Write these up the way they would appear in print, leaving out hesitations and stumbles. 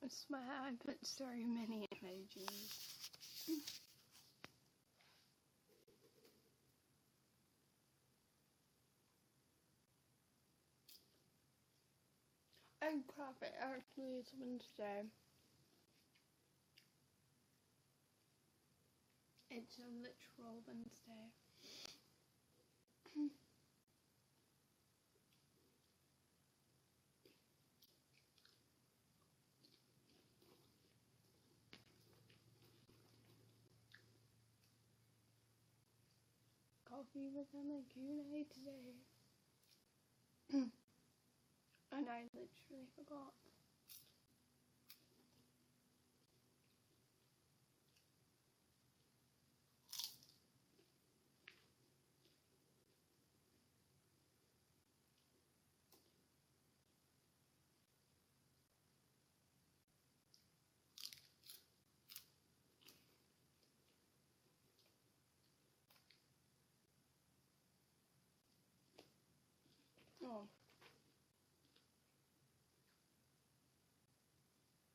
I swear I put so many emojis. Oh crap, it actually is Wednesday. It's a literal Wednesday. Coffee with Emma Q&A today. And I literally forgot. Oh.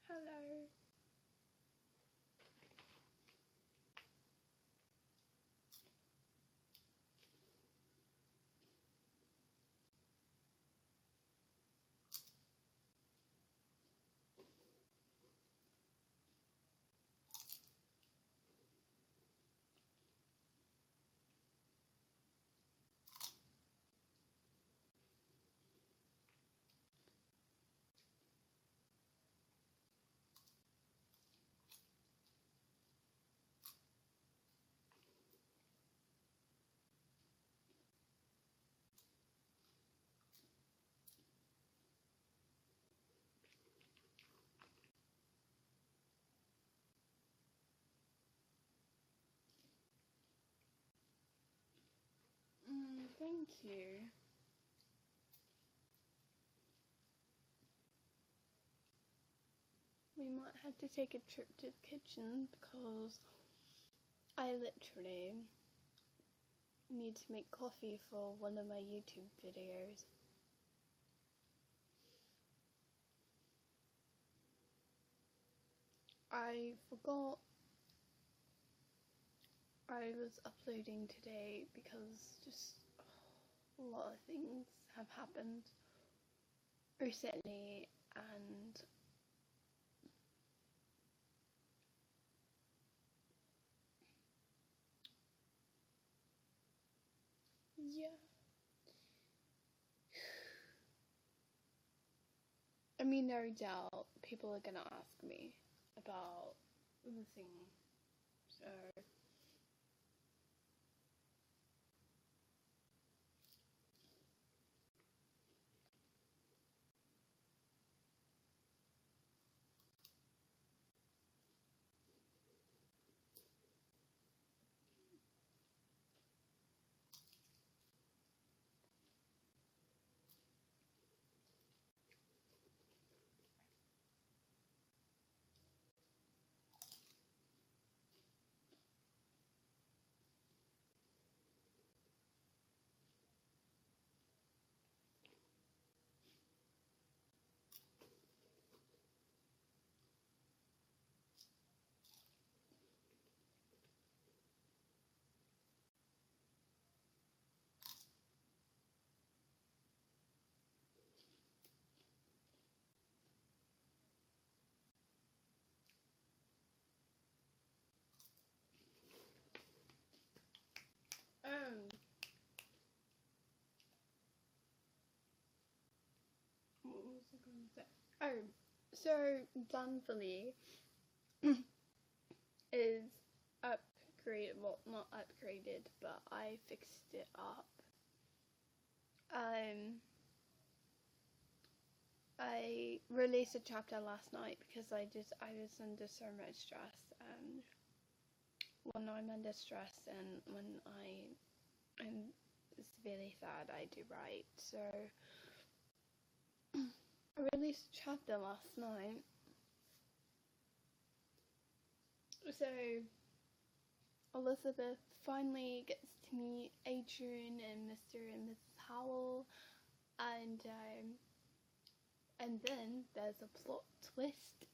Hello. Thank you. We might have to take a trip to the kitchen because I literally need to make coffee for one of my YouTube videos. I forgot I was uploading today because just a lot of things have happened recently, and yeah. I mean, no doubt people are gonna ask me about the thing, so what was I going to say? Oh, so Danvily is upgraded, well, not upgraded, but I fixed it up. I released a chapter last night because I was under so much stress, and when I'm under stress and when I'm severely sad, I do write. So I released a chapter last night. So Elizabeth finally gets to meet Adrian and Mr. and Mrs. Howell, and then there's a plot twist.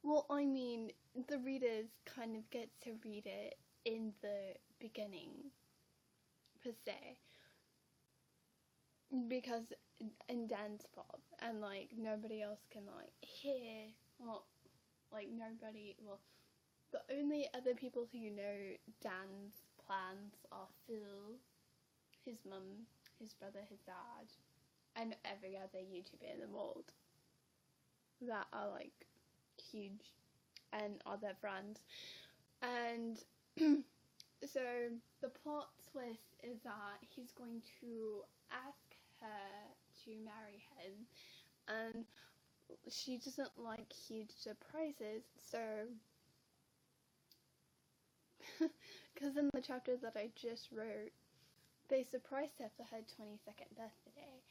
Well, I mean, the readers kind of get to read it in the beginning, per se, because in dance pop, and like nobody else can like hear, well, like nobody, well, the only other people who know Dan's plans are Phil, his mum, his brother, his dad, and every other YouTuber in the world that are like huge and are their friends. And so the plot twist is that he's going to ask her to marry him, and she doesn't like huge surprises, so because in the chapter that I just wrote, they surprised her for her 22nd birthday,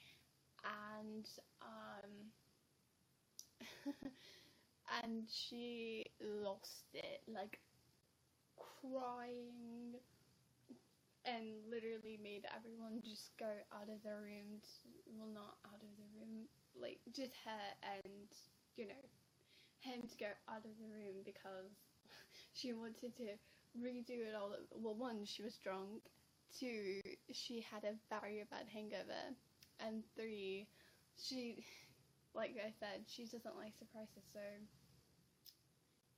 and and she lost it, like crying, and literally made everyone just go out of their room. Well, not out of the room, like just her and, you know, him to go out of the room because she wanted to redo it all. Well, one, she was drunk. Two, she had a very bad hangover. And three, she, like I said, she doesn't like surprises, so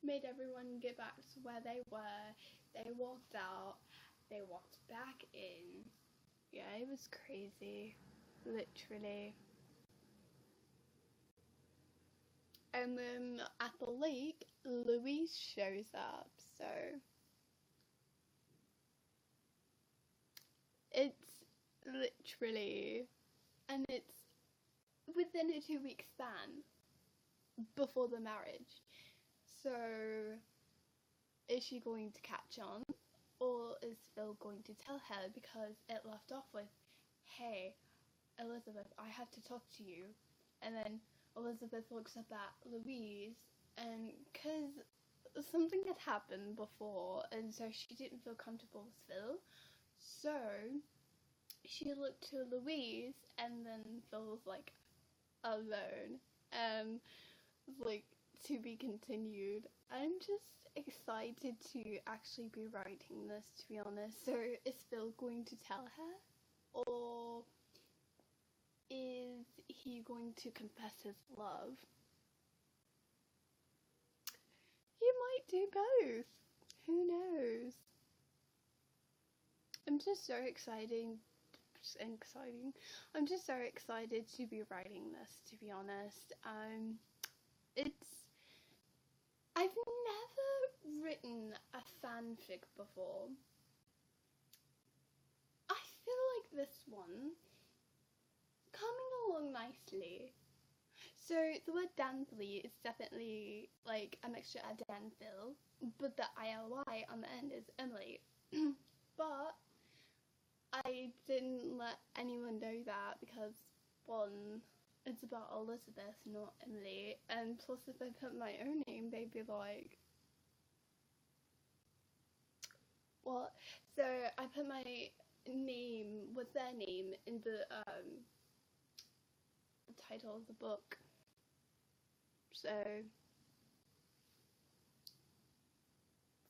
made everyone get back to where they were. They walked out. They walked back in. Yeah, it was crazy. Literally. And then at the lake, Louise shows up, so it's literally, and it's within a 2-week span before the marriage. So is she going to catch on, or is Phil going to tell her? Because it left off with, hey, Elizabeth, I have to talk to you. And then Elizabeth looks up at Louise, and because something had happened before, and so she didn't feel comfortable with Phil, so she looked to Louise, and then Phil was like, alone, and like, to be continued. I'm just excited to actually be writing this, to be honest. So is Phil going to tell her, or is he going to confess his love? He might do both. Who knows? I'm just so excited. I'm just so excited to be writing this, to be honest. I've never written a fanfic before. I feel like this one coming along nicely. So the word Dansley is definitely like a mixture of Danville, but the ILY on the end is Emily. But I didn't let anyone know that because, one, it's about Elizabeth, not Emily, and plus if I put my own name, they'd be like, what? So I put my name with their name in the title of the book. So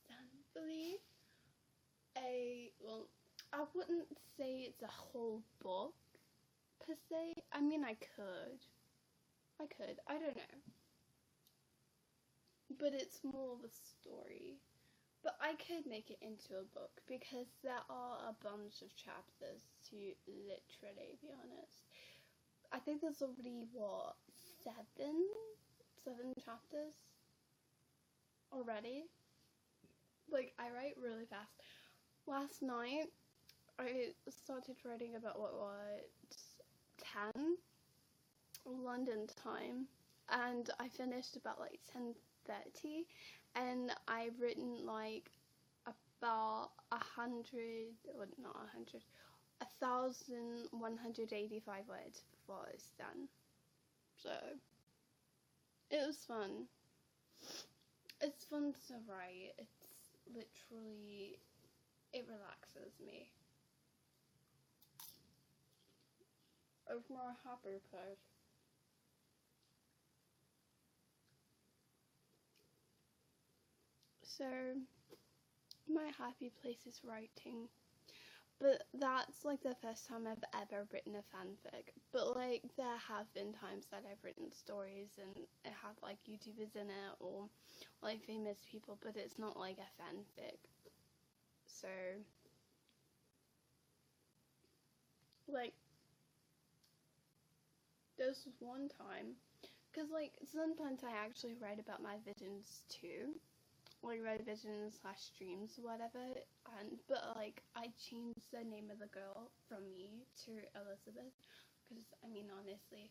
thankfully, I wouldn't say it's a whole book per se. I mean, I could, I don't know, but it's more of a story. But I could make it into a book because there are a bunch of chapters, to literally be honest. I think there's already, what, seven chapters already? Like, I write really fast. Last night, I started writing about, what, 10 London time, and I finished about, like, 10:30, and I've written, like, about 1,185 words before it's done. So it was fun. It's fun to write. It's literally, it relaxes me. It's my happy place. So, my happy place is writing. But that's like the first time I've ever written a fanfic. But like there have been times that I've written stories and it had like YouTubers in it or like famous people, but it's not like a fanfic. So like there's one time, because like sometimes I actually write about my visions too, like my visions / dreams or whatever, but like I changed the name of the girl from me to Elizabeth, because I mean honestly,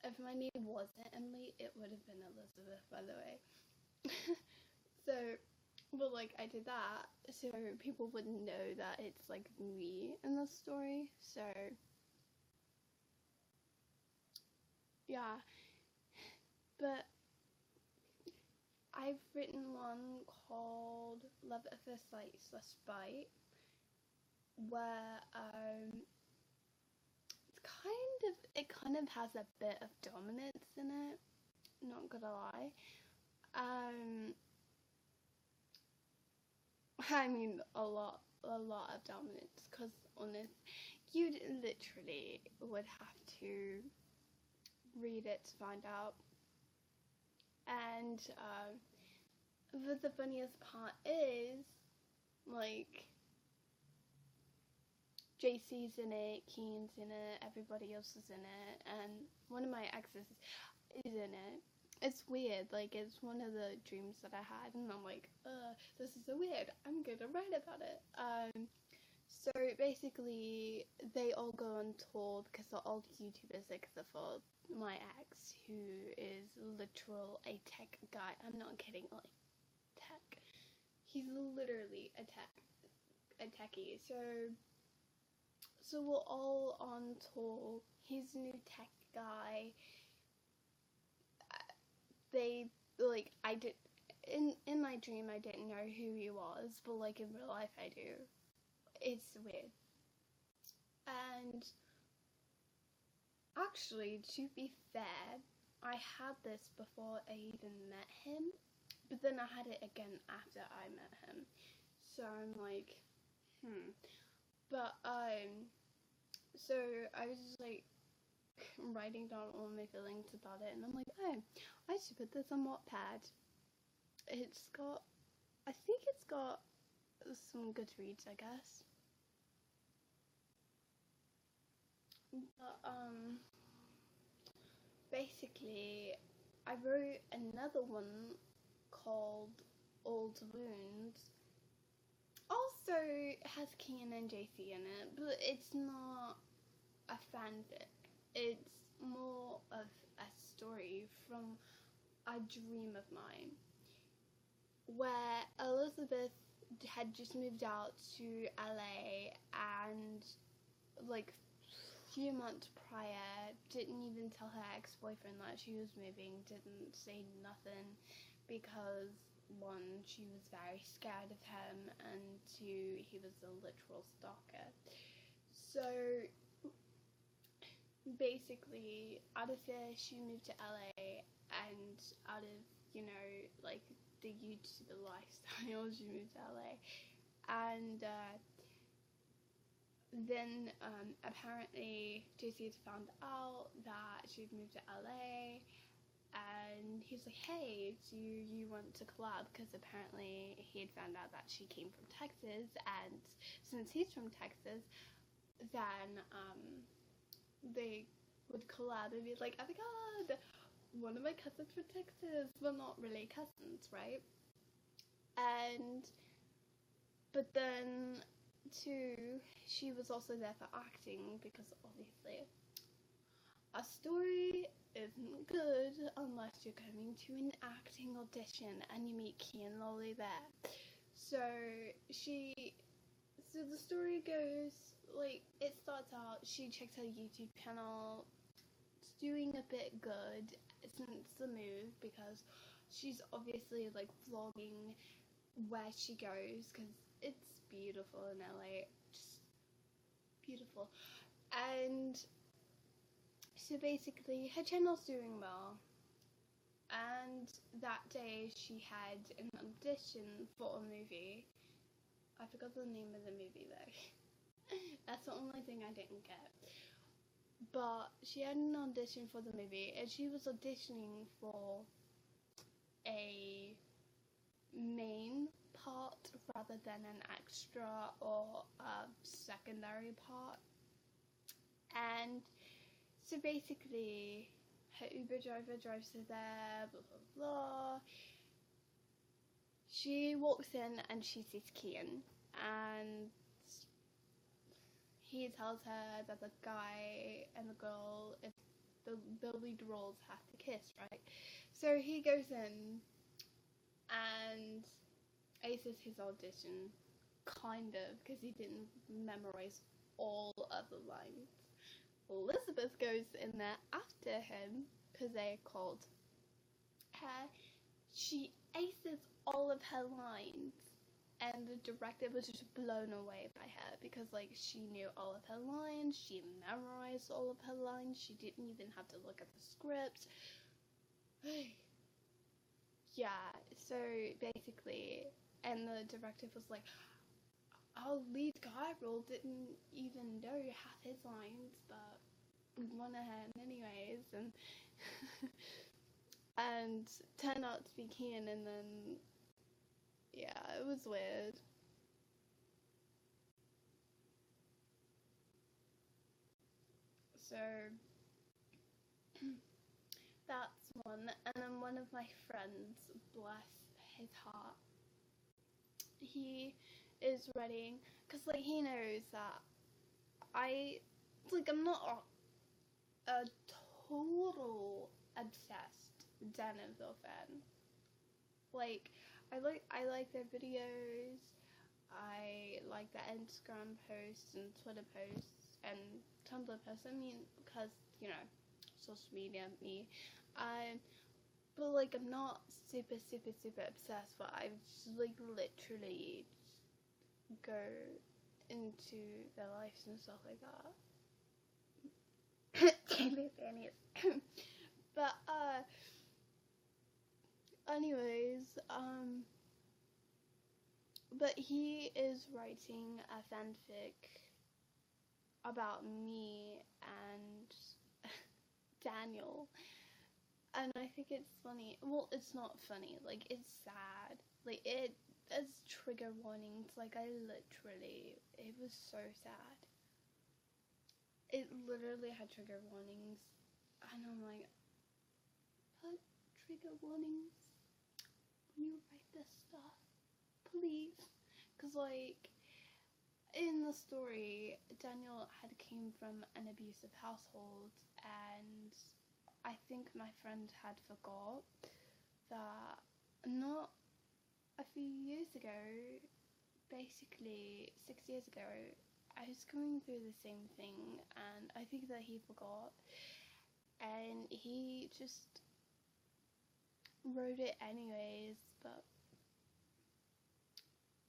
if my name wasn't Emily, it would have been Elizabeth, by the way. So, but like I did that so people wouldn't know that it's like me in the story. So yeah, but I've written one called Love at First Sight / Bite, where it kind of has a bit of dominance in it, not gonna lie. I mean a lot of dominance, because you literally would have to read it to find out. And but the funniest part is, like, JC's in it, Keen's in it, everybody else is in it, and one of my exes is in it. It's weird, like, it's one of the dreams that I had, and I'm like, this is so weird, I'm gonna write about it. So basically, they all go on tour because they're all YouTubers except for my ex, who is literal a tech guy. I'm not kidding, like, tech. He's literally a techie. So we're all on tour. He's a new tech guy. I did, in my dream I didn't know who he was, but like in real life I do. It's weird. And actually, to be fair, I had this before I even met him, but then I had it again after I met him. So I'm like, But so I was just like writing down all my feelings about it, and I'm like, oh, I should put this on Wattpad. I think it's got some good reads, I guess. But basically, I wrote another one called Old Wounds. Also has Keen and JC in it, but it's not a fanfic. It's more of a story from a dream of mine, where Elizabeth had just moved out to LA, and like few months prior didn't even tell her ex-boyfriend that she was moving, didn't say nothing, because one, she was very scared of him, and two, he was a literal stalker. So basically, out of fear, she moved to LA, and out of, like the YouTuber lifestyle, she moved to LA. And then apparently JC had found out that she'd moved to LA, and he was like, hey, do you want to collab? Because apparently he had found out that she came from Texas, and since he's from Texas, then they would collab and be like, oh my god, one of my cousins from Texas. Well, not really cousins, right? But then too, she was also there for acting, because obviously a story isn't good unless you're going to an acting audition and you meet Key and Lolly there. So the story goes, like, it starts out, she checks her YouTube channel, it's doing a bit good since the move, because she's obviously like vlogging where she goes, because it's beautiful in LA, just beautiful. And so basically her channel's doing well, And that day she had an audition for a movie. I forgot the name of the movie though. That's the only thing I didn't get. But she had an audition for the movie, and she was auditioning for a main part rather than an extra or a secondary part. And so basically, her Uber driver drives her there, blah blah blah. She walks in and she sees Kian, and he tells her that the guy and the girl, if the lead roles have to kiss, right? So he goes in and aces his audition, kind of, because he didn't memorize all of the lines. Elizabeth goes in there after him, because they called her. She aces all of her lines, and the director was just blown away by her, because like she knew all of her lines, she memorized all of her lines, she didn't even have to look at the script. Yeah, so basically, and the director was like, our lead guy role didn't even know half his lines, but we went ahead anyways, and and turned out to be Kian, and then yeah, it was weird. So that's one. And then one of my friends, bless his heart, he is writing, because like he knows that I'm not a total obsessed Denver fan. Like I like their videos, I like their Instagram posts and Twitter posts and Tumblr posts. I mean, because you know, social media, me. But like I'm not super obsessed. But I just like literally go into their lives and stuff like that. But anyways, but he is writing a fanfic about me and Daniel, and I think it's funny. Well, it's not funny. Like, it's sad. Like, it has trigger warnings. Like, it was so sad. It literally had trigger warnings, and I'm like, put trigger warnings when you write this stuff, please. Because, like, in the story, Daniel had came from an abusive household, and I think my friend had forgot that not a few years ago, basically 6 years ago, I was going through the same thing, and I think that he forgot, and he just wrote it anyways, but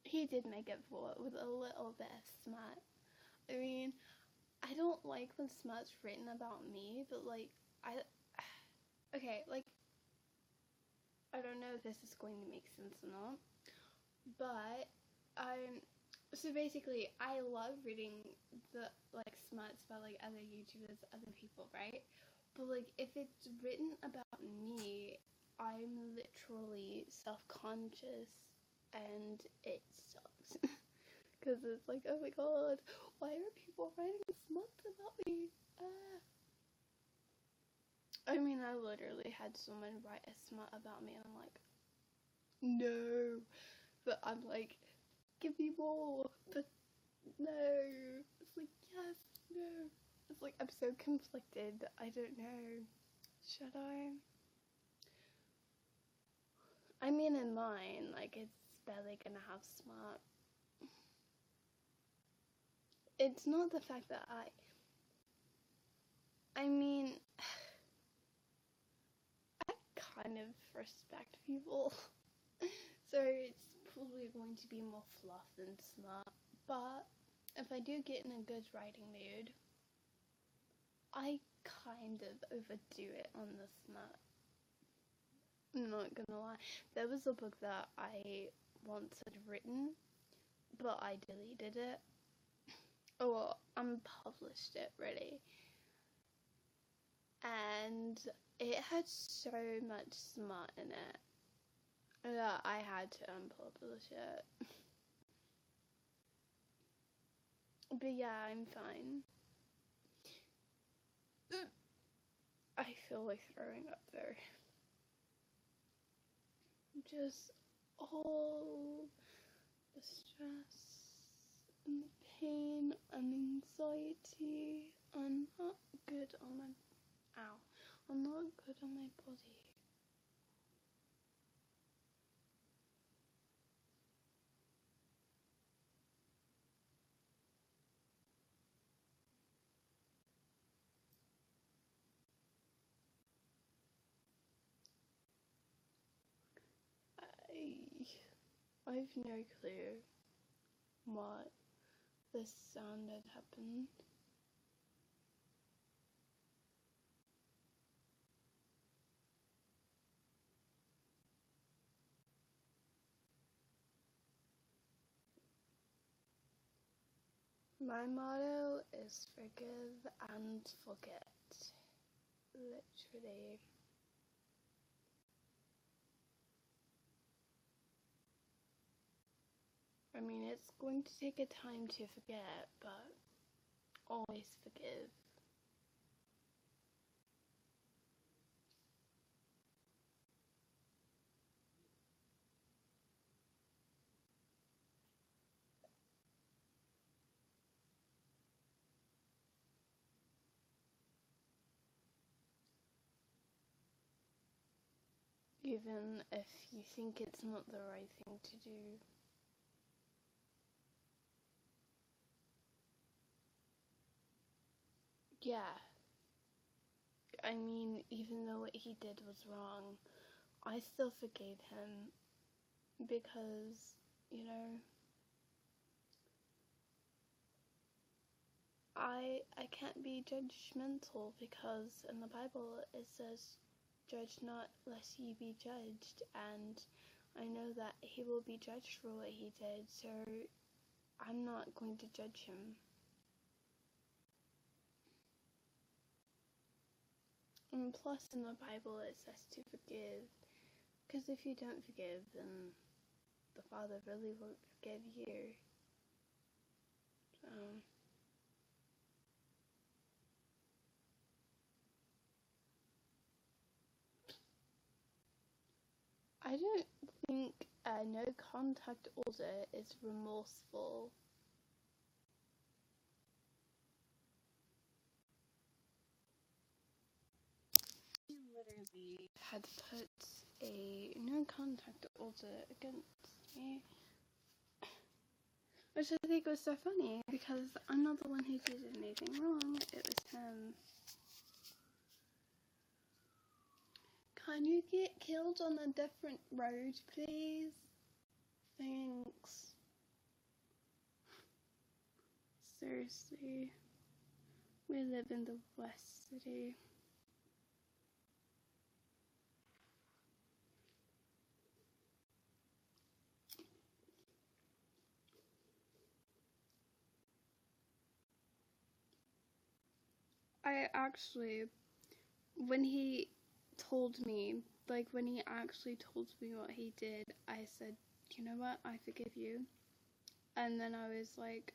he did make it for it with a little bit of smut. I mean, I don't like when smut's written about me, but like, okay, like, I don't know if this is going to make sense or not, but so basically, I love reading the like smuts about like other YouTubers, other people, right? But like, if it's written about me, I'm literally self-conscious, and it sucks. Because it's like, oh my god, why are people writing smuts about me? I mean, I literally had someone write a smut about me, and I'm like, no. But I'm like, give me more. But no. It's like, yes, no. It's like, I'm so conflicted. I don't know. Should I? I mean, in mine, like, it's barely gonna have smut. It's not the fact that I mean, I kind of respect people. So it's probably going to be more fluff than smut. But if I do get in a good writing mood, I kind of overdo it on the smut. I'm not gonna lie. There was a book that I once had written, but I deleted it. Oh, well, unpublished it, really. And it had so much smut in it that I had to unpublish it. But yeah, I'm fine. I feel like throwing up though. Just all the stress and the pain and anxiety. I'm not good on my I'm not good on my body. I've no clue what this sound had happened. My motto is forgive and forget. Literally. I mean, it's going to take a time to forget, but always forgive. Even if you think it's not the right thing to do. Yeah. I mean, even though what he did was wrong, I still forgave him because, you know, I can't be judgmental because in the Bible it says, judge not lest ye be judged, and I know that he will be judged for what he did, so I'm not going to judge him. And plus in the Bible it says to forgive, because if you don't forgive, then the Father really won't forgive you. I don't think a no contact order is remorseful. He literally had put a no contact order against me, which I think was so funny because I'm not the one who did anything wrong, it was him. Can you get killed on a different road, please? Thanks. Seriously. We live in the West City. I actually, when he told me, like when he actually told me what he did, I said, you know what, I forgive you. And then I was like,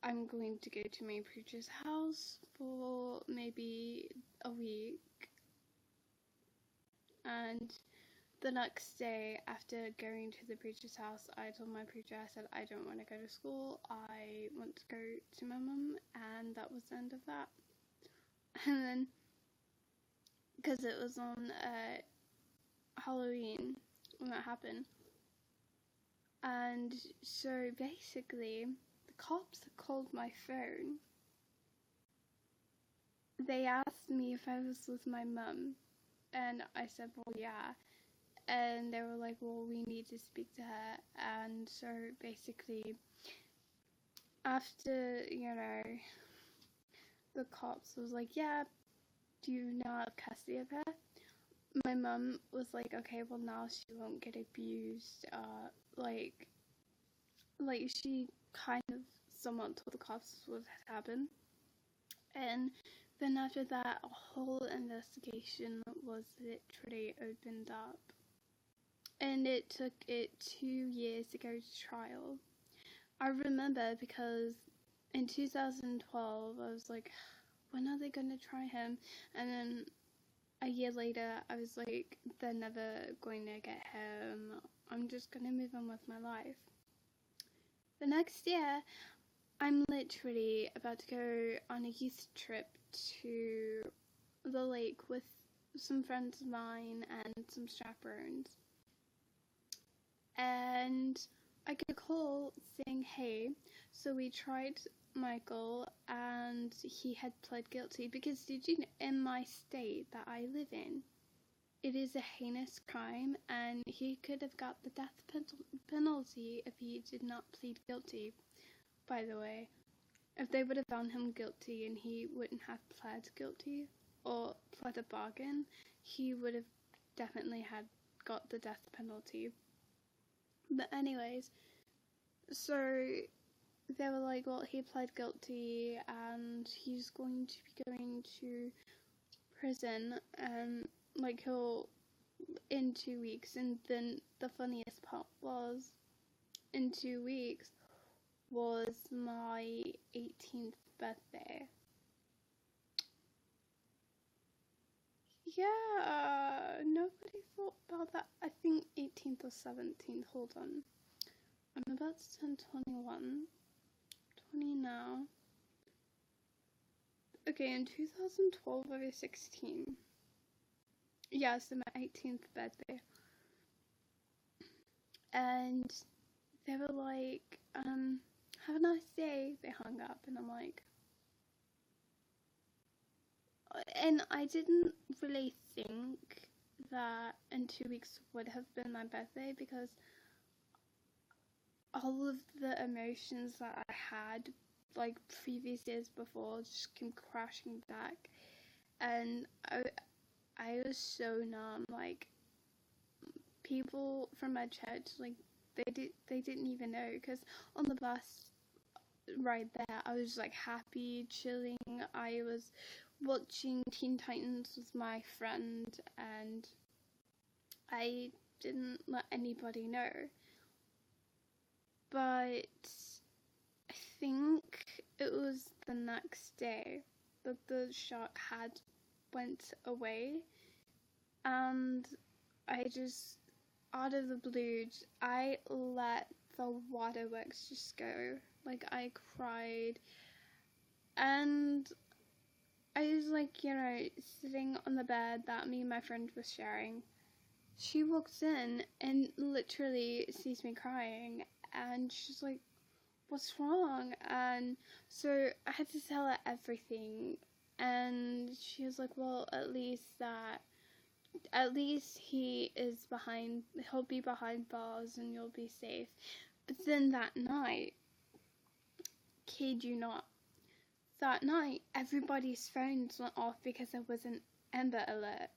I'm going to go to my preacher's house for maybe a week. And the next day, after going to the preacher's house, I told my preacher, I said, I don't want to go to school, I want to go to my mum, and that was the end of that. And then, because it was on Halloween when that happened, and so basically, the cops called my phone. They asked me if I was with my mum, and I said, well, yeah. And they were like, well, we need to speak to her. And so basically, after, you know, the cops was like, yeah, do you now have custody of her? my mum was like, okay, well now she won't get abused. Like she kind of somewhat told the cops what had happened. And then after that, a whole investigation was literally opened up. And it took it 2 years to go to trial. I remember because in 2012, I was like, when are they going to try him? And then a year later, I was like, they're never going to get him. I'm just going to move on with my life. The next year, I'm literally about to go on a youth trip to the lake with some friends of mine and some chaperones. And I get a call saying, hey, so we tried Michael and he had pled guilty because did you know, in my state that I live in, it is a heinous crime and he could have got the death penalty if he did not plead guilty. By the way, if they would have found him guilty and he wouldn't have pled guilty or pled a bargain, he would have definitely had got the death penalty. But anyways, so they were like, well, he pled guilty and he's going to be going to prison like he'll in 2 weeks. And then the funniest part was in 2 weeks was my 18th birthday. Yeah, nobody thought about that. I think 18th or 17th. Hold on. I'm about to turn 21. 20 now. Okay, in 2012 I was 16. Yeah, so my 18th birthday. And they were like, have a nice day. They hung up and I'm like, and I didn't really think that in 2 weeks would have been my birthday because all of the emotions that I had like previous years before just came crashing back, and I was so numb. Like people from my church, like they didn't even know, because on the bus ride there I was like happy, chilling. I was watching Teen Titans with my friend and I didn't let anybody know. But I think it was the next day that the shark had went away, and I just, out of the blue, I let the waterworks just go. Like, I cried, and I was like, you know, sitting on the bed that me and my friend was sharing. She walks in and literally sees me crying, and she's like, what's wrong? And so I had to tell her everything, and she was like, well, at least he'll be behind bars and you'll be safe. But then that night, kid you not, that night everybody's phones went off because there was an Amber Alert.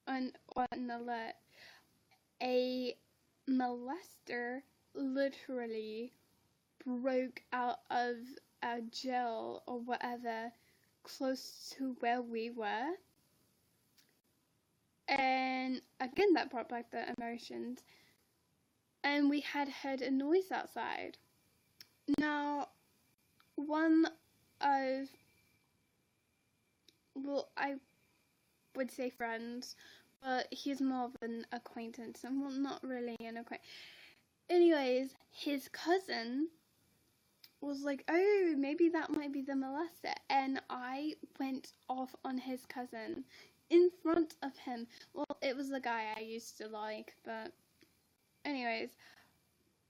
An alert. A molester literally broke out of a jail or whatever close to where we were, and again that brought back the emotions, and we had heard a noise outside. Now, one of, well, I would say friends, but he's more of an acquaintance, and well, not really an acquaintance. Anyways, his cousin was like, oh, maybe that might be the molester, and I went off on his cousin in front of him. Well, it was the guy I used to like, but anyways,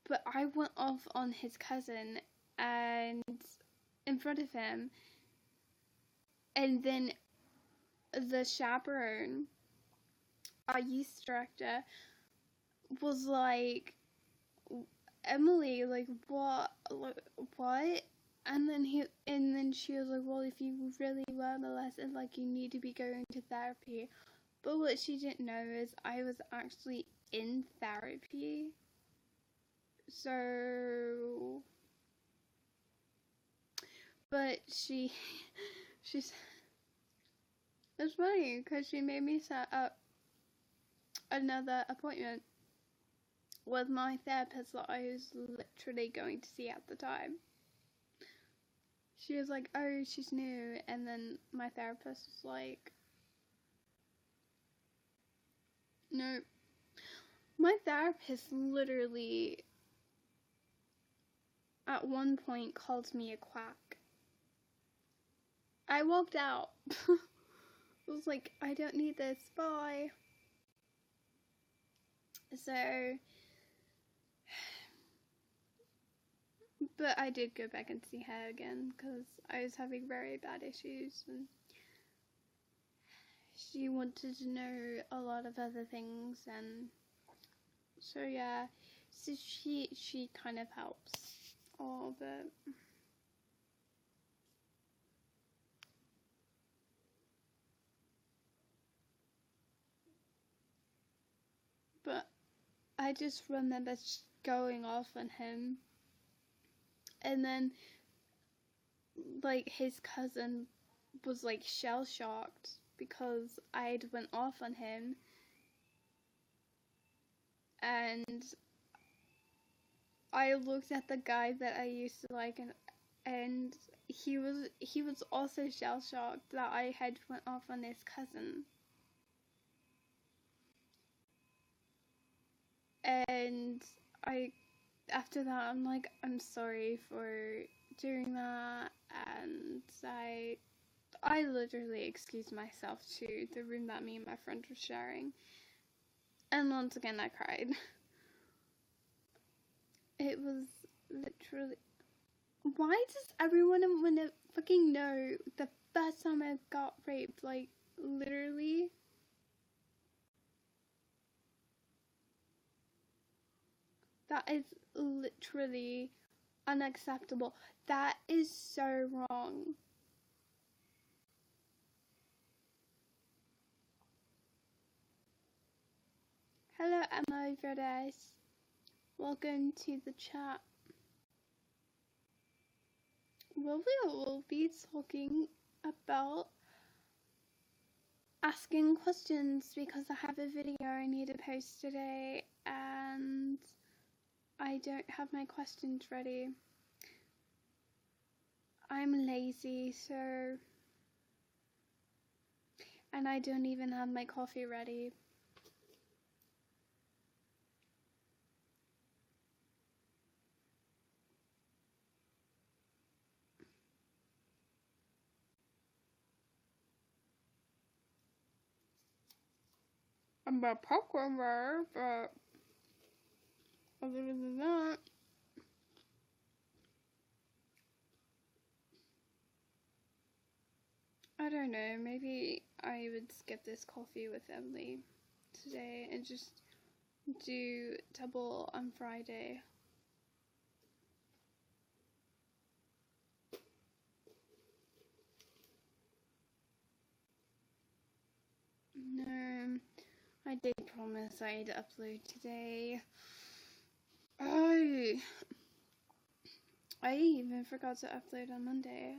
but I went off on his cousin and in front of him, and then the chaperone, our youth director, was like, Emily, like, what? And then she was like, well, if you really were molested, like, you need to be going to therapy. But what she didn't know is I was actually in therapy. So, but she's, it's funny because she made me set up another appointment with my therapist that I was literally going to see at the time. She was like, oh, she's new, and then my therapist was like, no. My therapist literally at one point called me a quack. I walked out. I was like, I don't need this, bye. So, but I did go back and see her again because I was having very bad issues, and she wanted to know a lot of other things, and so yeah, so she kind of helps a little bit. But I just remember going off on him, and then like his cousin was like shell shocked because I'd went off on him, and I looked at the guy that I used to like, and he was also shell shocked that I had went off on his cousin. And after that, I'm like, I'm sorry for doing that, and I literally excused myself to the room that me and my friend were sharing, and once again I cried. It was literally, why does everyone want to fucking know the first time I got raped? Like, literally. That is literally unacceptable. That is so wrong. Hello, Emma Verdes. Welcome to the chat. Well, we will be talking about asking questions because I have a video I need to post today and I don't have my questions ready. I'm lazy, so... and I don't even have my coffee ready. I'm a popcorn bar, but other than that, I don't know, maybe I would skip this coffee with Emily today and just do double on Friday. No, I did promise I'd upload today. Oh, I even forgot to upload on Monday.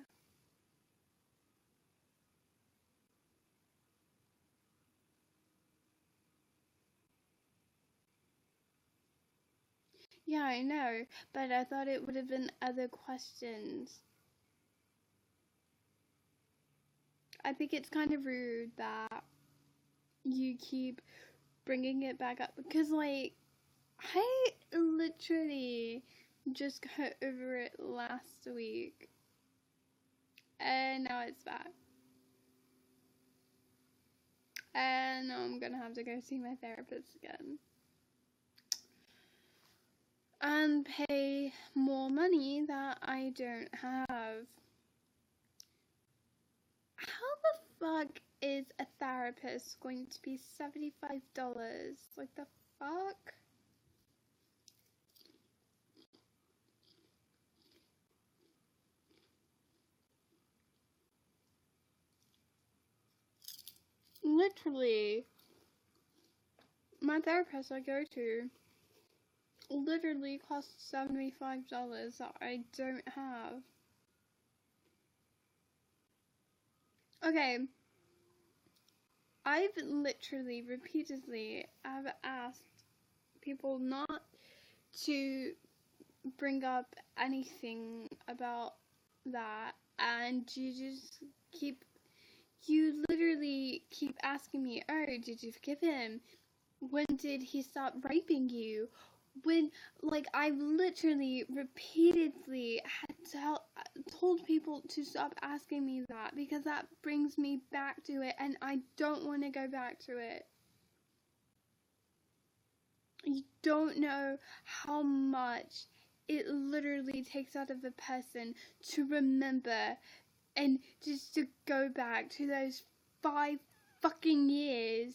Yeah, I know, but I thought it would have been other questions. I think it's kind of rude that you keep bringing it back up because, like, I literally just got over it last week and now it's back. And now I'm gonna have to go see my therapist again and pay more money that I don't have. How the fuck is a therapist going to be $75? Like, the fuck? literally, my therapist I go to literally costs $75 that I don't have. Okay, I've literally repeatedly have asked people not to bring up anything about that, and you literally keep asking me, oh, did you forgive him? When did he stop raping you? When, like, I've literally repeatedly told people to stop asking me that, because that brings me back to it, and I don't want to go back to it. You don't know how much it literally takes out of a person to remember and just to go back to those 5 fucking years.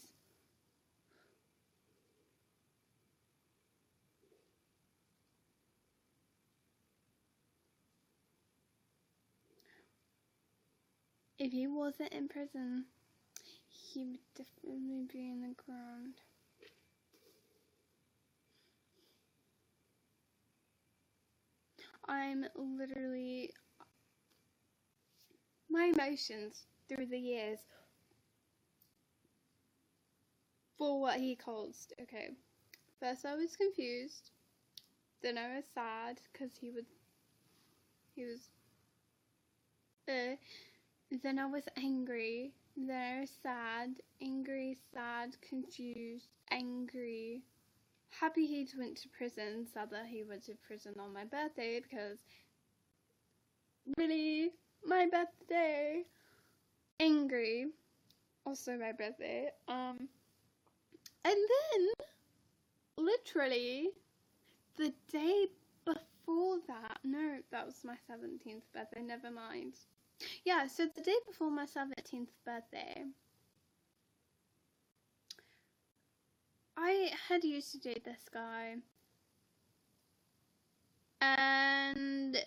If he wasn't in prison, he would definitely be in the ground. I'm literally... my emotions through the years for what he caused. Okay, first I was confused, then I was sad because he was then I was angry, then I was sad, angry, sad, confused, angry, happy he went to prison, sad that he went to prison on my birthday, because really, my birthday, angry, also my birthday, and then, literally, the day before that, no, that was my 17th birthday, never mind. Yeah, so the day before my 17th birthday, I had used to date this guy, and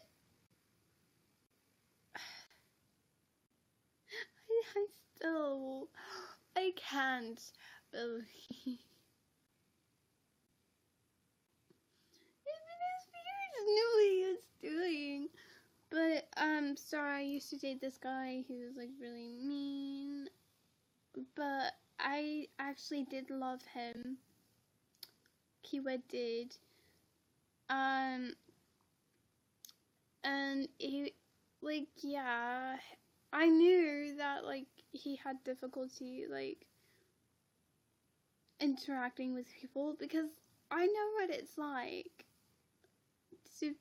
I can't believe Spears knew what he was doing. But, sorry, I used to date this guy who was, like, really mean, but I actually did love him. Keyword did. And he, like, yeah, I knew that, like, he had difficulty, like, interacting with people, because I know what it's like to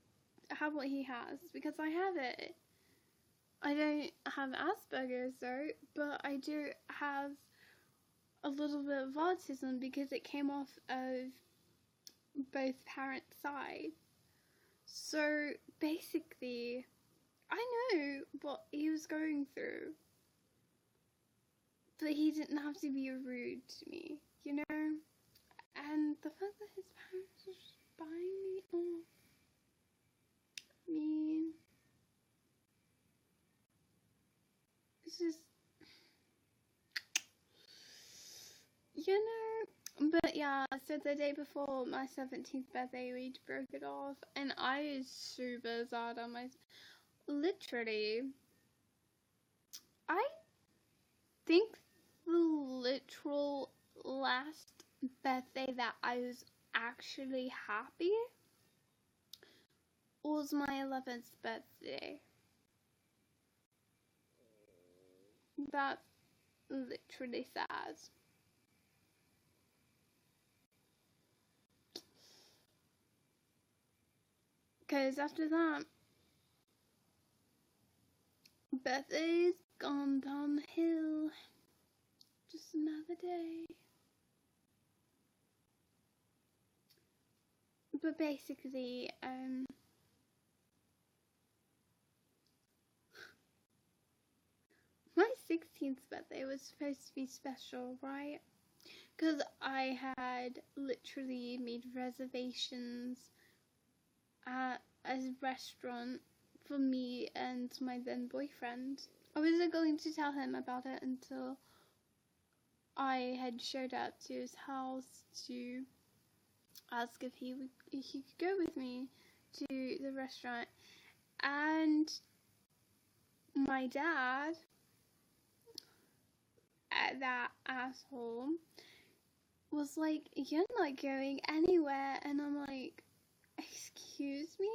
have what he has, because I have it. I don't have Asperger's though, but I do have a little bit of autism because it came off of both parents' sides. So basically, I know what he was going through, but he didn't have to be rude to me, you know? And the fact that his parents were just buying me off, I mean, it's just, you know? But yeah, so the day before my 17th birthday, we broke it off, and I was super sad on my... Literally, I think the literal last birthday that I was actually happy was my 11th birthday. That's literally sad. Because after that, birthday's gone downhill. Just another day. But basically, my 16th birthday was supposed to be special, right? Because I had literally made reservations at a restaurant for me and my then boyfriend. I wasn't going to tell him about it until I had showed up to his house to ask if he could go with me to the restaurant, and my dad, that asshole, was like, "You're not going anywhere," and I'm like, "Excuse me?"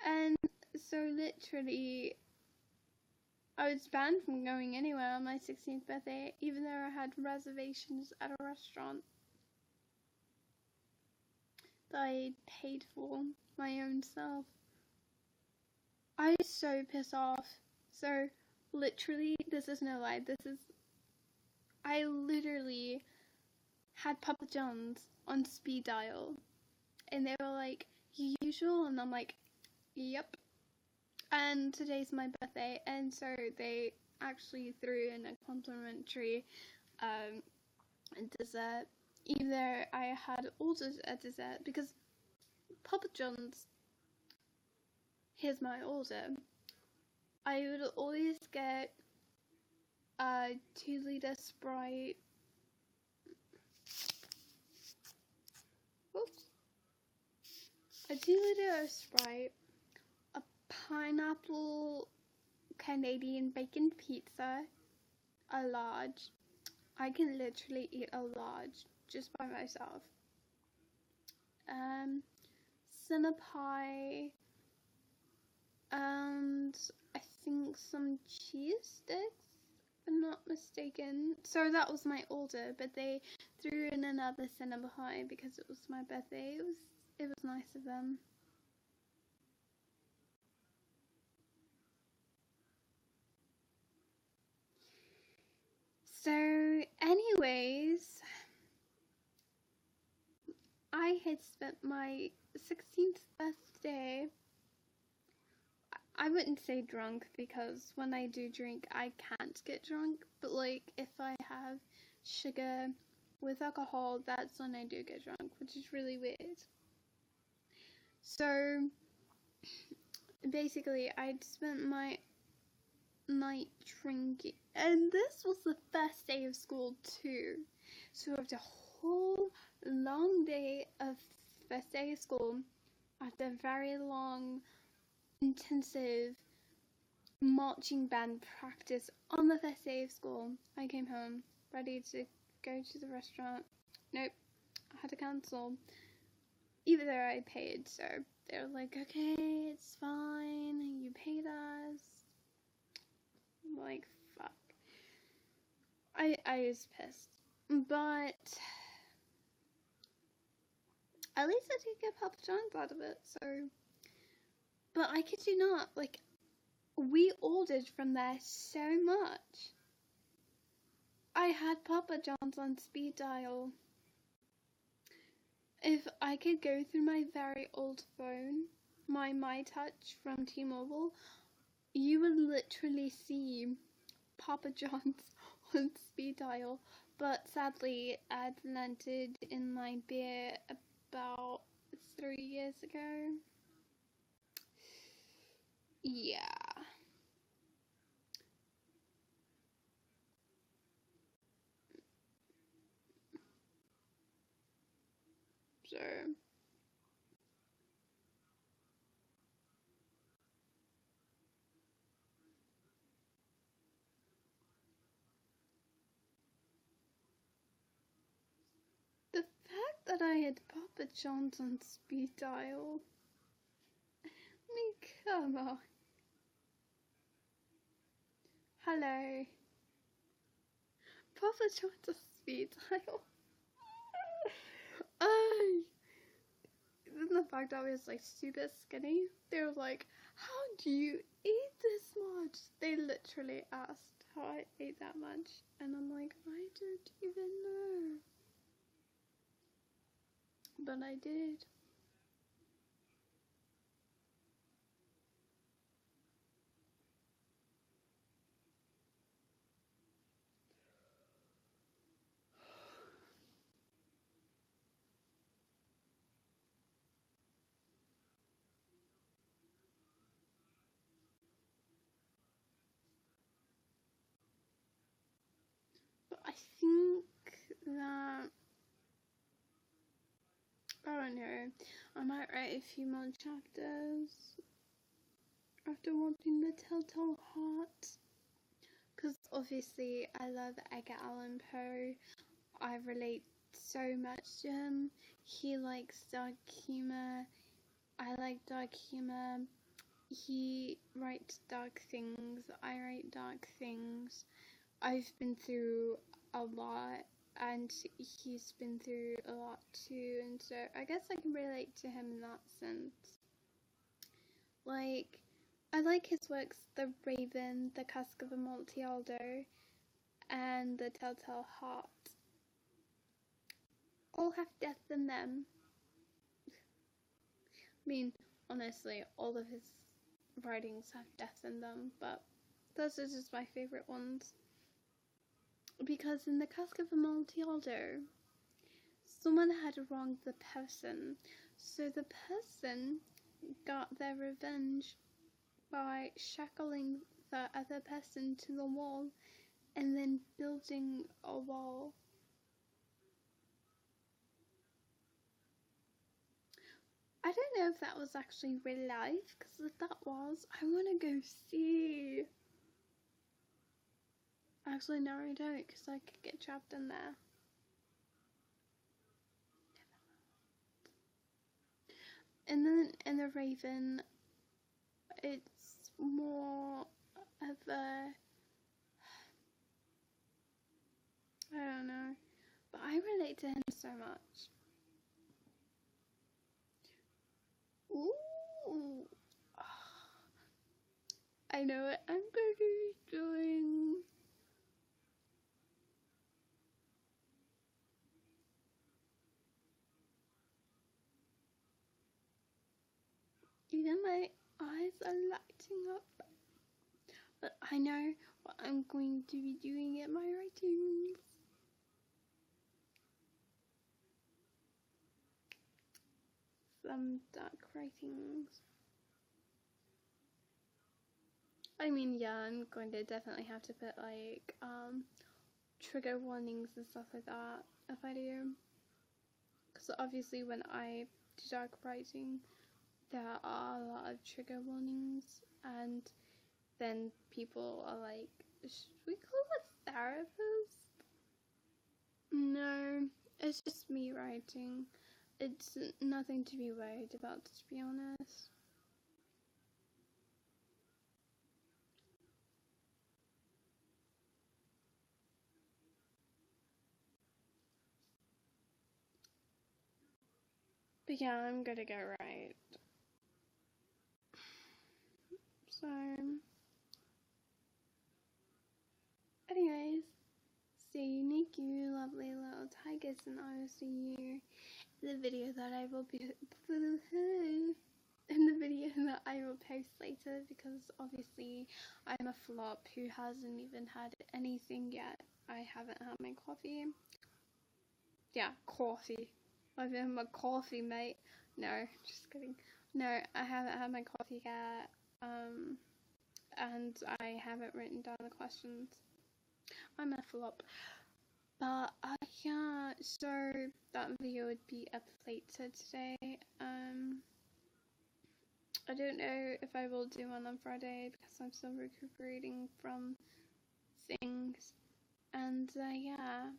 And so literally, I was banned from going anywhere on my 16th birthday, even though I had reservations at a restaurant that I paid for my own self. I was so pissed off. So literally, this is no lie, I literally had Papa John's on speed dial, and they were like, "Usual," and I'm like, "Yep." And today's my birthday, and so they actually threw in a complimentary dessert, even though I had ordered a dessert, because Papa John's, here's my order. I would always get a 2-liter Sprite. Oops. A 2-liter of Sprite, a pineapple Canadian bacon pizza, a large. I can literally eat a large just by myself. Cinnapie, and I think some cheese sticks, if I'm not mistaken. So that was my order, but they threw in another Cinnapie because it was my birthday. It was nice of them. So anyways, I had spent my 16th birthday, I wouldn't say drunk, because when I do drink I can't get drunk, but like if I have sugar with alcohol, that's when I do get drunk, which is really weird. So basically I'd spent my night drinking, and this was the first day of school too, so after a whole long day of first day of school, after very long intensive marching band practice on the first day of school, I came home ready to go to the restaurant. Nope, I had to cancel, even though I paid. So they were like, "Okay, it's fine, you paid us." I'm like, fuck. I was pissed, but at least I did get Papa John's out of it. So, but I kid you not, like, we ordered from there so much. I had Papa John's on speed dial. If I could go through my very old phone, my MyTouch from T-Mobile, you would literally see Papa John's on speed dial. But sadly, I'd landed in my beer about 3 years ago. Yeah. So the fact that I had Papa John's on speed dial, I mean, come on. Hello. Papa John's on speed dial. Then the fact that I was like super skinny, they were like, "How do you eat this much?" They literally asked how I ate that much, and I'm like, I don't even know. But I did. But I think that, I don't know, I might write a few more chapters after watching The Telltale Heart, because obviously I love Edgar Allan Poe. I relate so much to him. He likes dark humor. I like dark humor. He writes dark things. I write dark things. I've been through a lot, and he's been through a lot too, and so I guess I can relate to him in that sense. Like, I like his works, The Raven, The Cask of Amontillado, and The Telltale Heart. All have death in them. I mean, honestly, all of his writings have death in them, but those are just my favourite ones. Because in The Cask of Amontillado, someone had wronged the person, so the person got their revenge by shackling the other person to the wall and then building a wall. I don't know if that was actually real life, because if that was, I want to go see. Actually, no, I don't, because I could get trapped in there. And then in The Raven, it's more of a, I don't know, but I relate to him so much. Ooh, I know what I'm going to be doing. Even my eyes are lighting up. But I know what I'm going to be doing in my writings. Some dark writings. I mean, yeah, I'm going to definitely have to put like trigger warnings and stuff like that if I do. Because obviously when I do dark writing, there are a lot of trigger warnings, and then people are like, should we call a therapist? No, it's just me writing. It's nothing to be worried about, to be honest. But yeah, I'm gonna get right. So, anyways, see you lovely little tigers, and I will see you in the video that I will be in the video that I will post later, because obviously I'm a flop who hasn't even had anything yet. I haven't had my coffee. Yeah, coffee. I've had my coffee, mate. No, just kidding. No, I haven't had my coffee yet. And I haven't written down the questions. I'm a flop. But yeah, so that video would be up later today. I don't know if I will do one on Friday because I'm still recuperating from things. And yeah.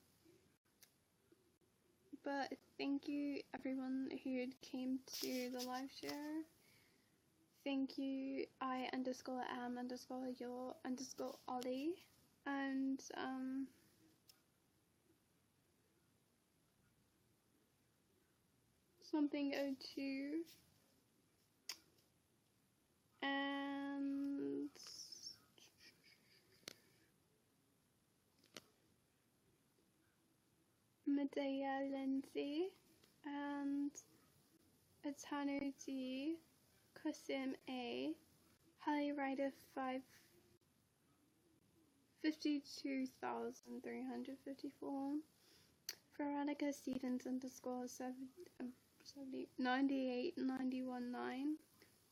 But thank you everyone who came to the live share. Thank you I_am_your_Ollie, and something02, and Medea Lindsay, and Etano D, Kasim A, Holly Rider 52,354, Veronica Stevens _989119,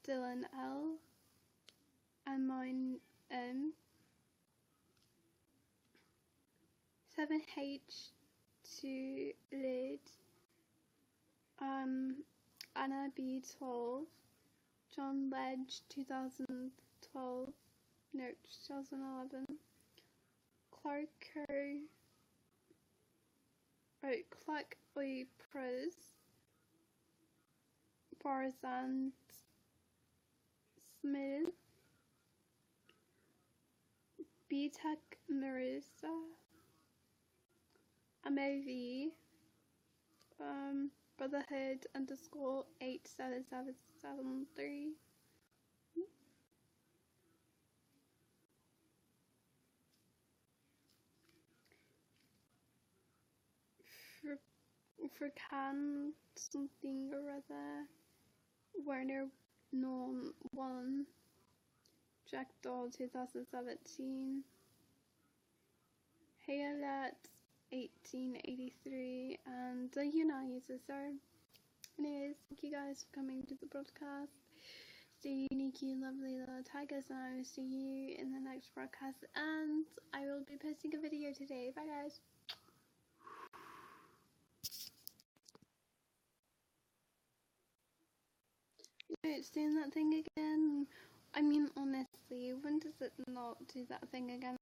Dylan L, and mine 7H to Lid, Anna B12, John Ledge 2012, no 2011, Clark Pros, Barzant Smith, BTech Marissa, MOV, Brotherhood _ 87773. For Can something or other, Werner Norm 1, Jack Doll 2017, Hey Alert 1883, and the YouNow user. So anyways, thank you guys for coming to the broadcast. Stay unique, you lovely little tigers, and I will see you in the next broadcast, and I will be posting a video today. Bye guys. It's doing that thing again. I mean, honestly, when does it not do that thing again?